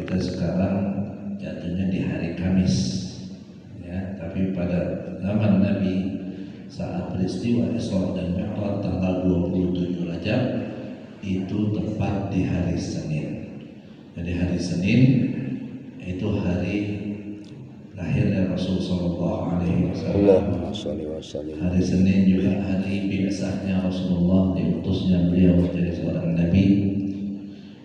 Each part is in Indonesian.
kita sekarang jatuhnya di hari Kamis, ya. Tapi pada zaman Nabi saat peristiwa Isra dan Mi'raj tanggal 27 Rajab itu tepat di hari Senin. Jadi hari Senin itu hari lahirnya Rasul Sallallahu Alaihi Wasallam. Hari Senin juga hari biasanya Rasulullah, diutusnya beliau menjadi seorang Nabi.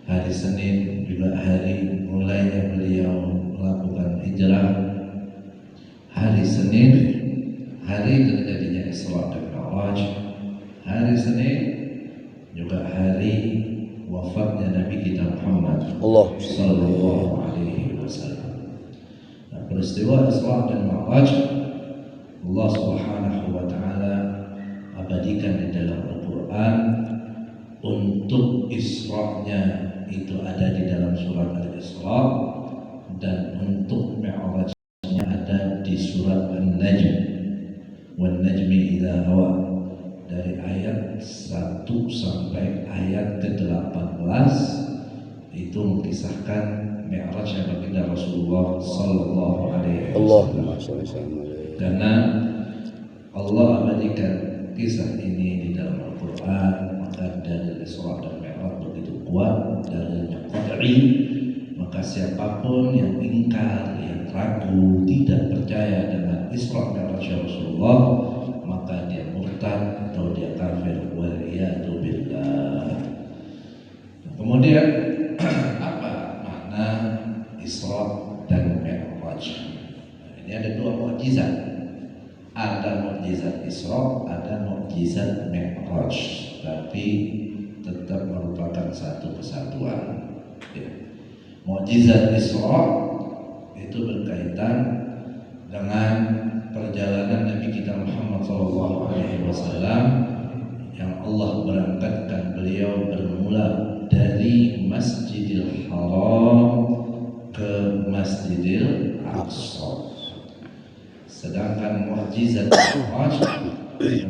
Hari Senin juga hari mulainya beliau melakukan hijrah. Hari Senin hari terjadinya Isra dan Mi'raj. Hari Senin juga hari wafatnya Nabi kita Muhammad Sallallahu Alaihi Wasallam. Nah, peristiwa Isra dan Mi'raj Allah Subhanahu Wa Taala abadikan di dalam Al-Quran. Untuk Isra-nya itu ada di dalam surat Al-Isra, dan untuk Mi'raj-nya ada di surat An-Najm. Wan najmi idza hawa, dari ayat 1 sampai ayat ke-18 itu mengisahkan Mi'rajnya baginda Rasulullah Sallallahu Alaihi Wasallam. Karena Allah abadikan kisah ini di dalam Al-Quran, maka dalil Isra dan Mi'raj begitu kuat, dalilnya qat'i. Maka siapapun yang ingkar, yang ragu, tidak percaya dengan Isra Mi'raj Rasulullah, maka dia murtad atau dia kafir. Waliyadu billah. Kemudian apa makna Isra dan Mi'raj? Ini ada dua mukjizat. Ada mukjizat Isra, ada mukjizat Mi'raj, tapi tetap merupakan satu kesatuan. Ya. Mukjizat Isra itu berkaitan dengan perjalanan Nabi kita Muhammad SAW yang Allah berangkatkan beliau bermula dari Masjidil Haram ke Masjidil Aqsa. Sedangkan mukjizat Mi'raj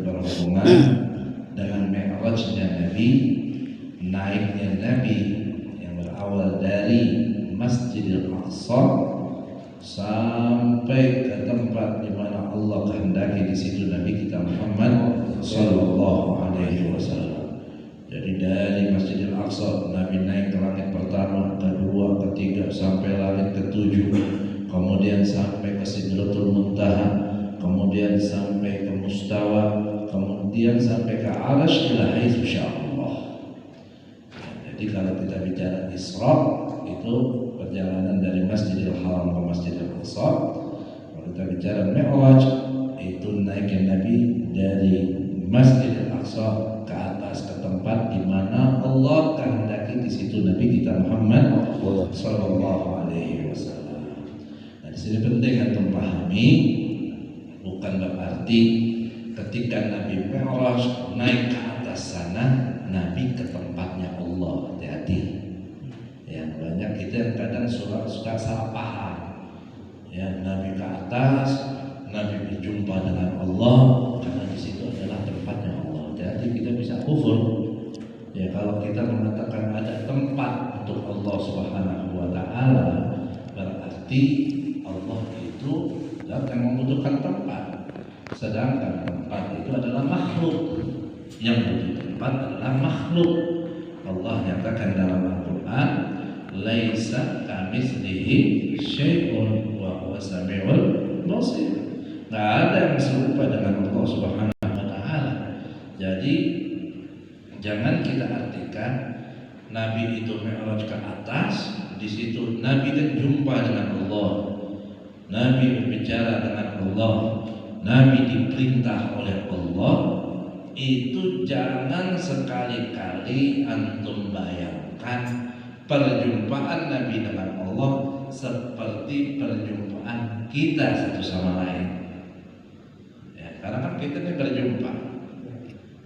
berhubungan dengan Mi'rajnya Nabi, naiknya Nabi yang berawal dari Masjidil Aqsa sampai ke tempat di mana Allah kehendaki. Di situ Nabi kita Muhammad Sallallahu Alaihi Wasallam. Jadi dari Masjidil Aqsa Nabi naik ke langit pertama, kedua, ketiga, sampai langit ketujuh. Kemudian sampai ke Sidratul Muntaha, kemudian sampai ke Mustawa, kemudian sampai ke Arsy ila haitsu sya'allah. Jadi kalau kita bicara Isra itu perjalanan dari Masjidil Haram ke Masjidil Aqsa. Kalau kita bicara Mi'raj itu naiknya Nabi dari Masjidil Aqsa ke atas, ke tempat di mana Allah kehendaki. Di situ Nabi kita Muhammad Sallallahu Alaihi Wasallam. Di sini penting untuk memahami, bukan berarti ketika Nabi Mi'raj naik ke atas sana, Nabi ke tempatnya Allah. Hati-hati. Ya, banyak kita yang kadang suka salah paham. Ya, Nabi ke atas, Nabi berjumpa dengan Allah, karena di situ adalah tempatnya Allah. Hati-hati, kita bisa kufur. Ya, kalau kita mengatakan ada tempat untuk Allah Subhanahu Wa Taala, berarti Allah itu akan membutuhkan tempat. Sedangkan tempat itu adalah makhluk. Yang butuh tempat adalah makhluk. Allah nyatakan dalam Al-Quran, laisa kamitslihi syai'un wa huwa samiul basir. Tidak ada yang serupa dengan Allah Subhanahu Wa Taala. Jadi jangan kita artikan Nabi itu Mi'raj ke atas, di situ Nabi kan jumpa dengan Allah. Nabi berbicara dengan Allah, Nabi diperintah oleh Allah. Itu jangan sekali-kali antum bayangkan perjumpaan Nabi dengan Allah seperti perjumpaan kita satu sama lain. Ya, karena kan kita ini berjumpa,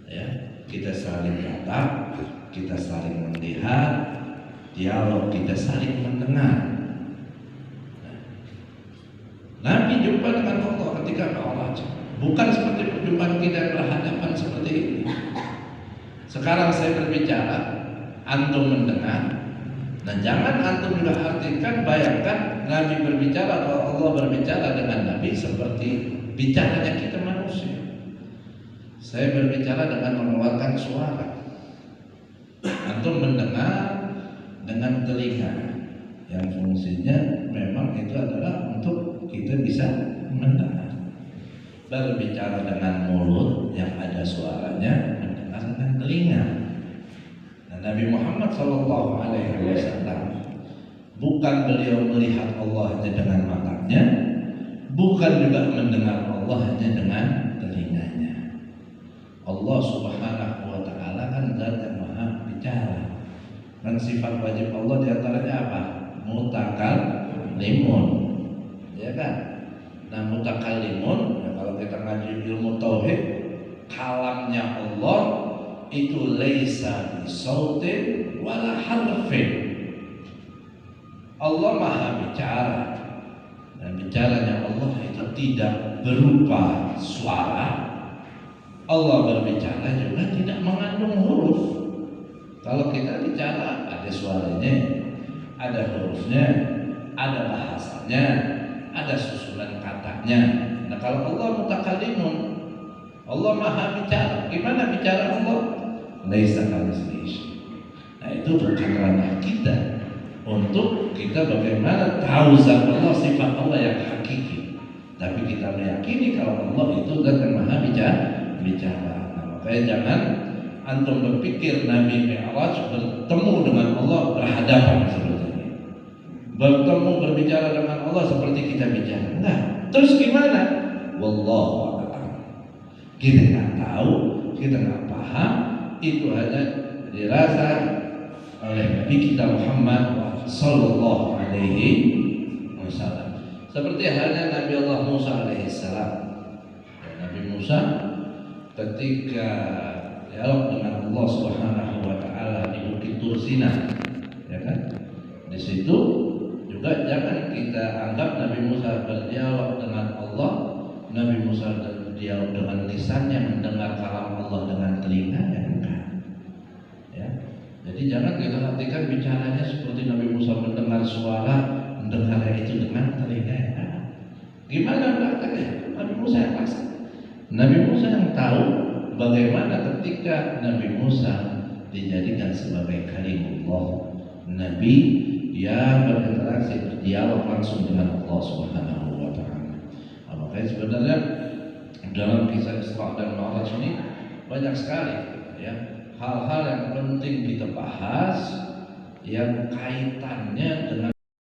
ya, kita saling tatap, kita saling melihat, dialog, kita saling mendengar. Nabi jumpa dengan Allah ketika Mi'raj, bukan seperti perjumpaan kita berhadapan seperti ini. Sekarang saya berbicara, antum mendengar, Nah, jangan antum juga artikan, bayangkan Nabi berbicara atau Allah berbicara dengan Nabi seperti bicaranya kita manusia. Saya berbicara dengan mengeluarkan suara, antum mendengar dengan telinga yang fungsinya memang itu adalah untuk kita bisa mendengar. Berbicara dengan mulut yang ada suaranya, mendengar dengan telinga. Nah, Nabi Muhammad SAW bukan beliau melihat Allah hanya dengan matanya, bukan juga mendengar Allah hanya dengan telinganya. Allah Subhanahu wa Ta'ala kan zat yang maha bicara. Dan sifat wajib Allah diantaranya apa? Mutakallimun, ya kan? Nah, mutakallimun, ya kalau kita ngaji ilmu tauhid, kalamnya Allah itu laisa bisautin wala harfin. Allah maha bicara, dan bicaranya Allah itu tidak berupa suara. Allah berbicara juga tidak mengandung huruf. Kalau kita bicara ada suaranya, ada hurufnya, ada bahasanya, ada susunan katanya. Nah, kalau Allah mutakallimun, Allah maha bicara. Gimana bicara Allah? Laisa kamitslihi. Nah, itu bukan ranah kita untuk kita bagaimana tahu zat Allah, sifat Allah yang hakiki. Tapi kita meyakini kalau Allah itu zat yang maha bicara. Nah, makanya jangan antum berpikir Nabi Mi'raj bertemu dengan Allah berhadapan seperti ini. Bertemu berbicara dengan Allah seperti kita bicara. Nah, terus gimana? Wallahu a'lam. Kita nggak tahu, kita nggak paham. Itu hanya dirasa oleh Nabi kita Muhammad Sallallahu Alaihi Wasallam. Seperti halnya Nabi Allah Musa Alaihissalam. Nabi Musa ketika dialog dengan Allah Subhanahu Wa Taala di Bukit Tur Sina, ya kan? Di situ juga jangan kita anggap Nabi Musa berdialog dengan Allah, Nabi Musa berdialog dengan lisannya, mendengar kalam Allah dengan telinganya, bukan. Ya. Jadi jangan kita artikan bicaranya seperti Nabi Musa mendengar suara, mendengar itu dengan telinganya. Gimana prakteknya? Nabi Musa yang paksa. Nabi Musa yang tahu bagaimana ketika Nabi Musa dijadikan sebagai kalimullah, Nabi yang berinteraksi, berdialog langsung dengan Allah Subhanahu wa Ta'ala. Makanya sebenarnya dalam kisah Isra dan Mi'raj ini banyak sekali ya hal-hal yang penting kita bahas yang kaitannya dengan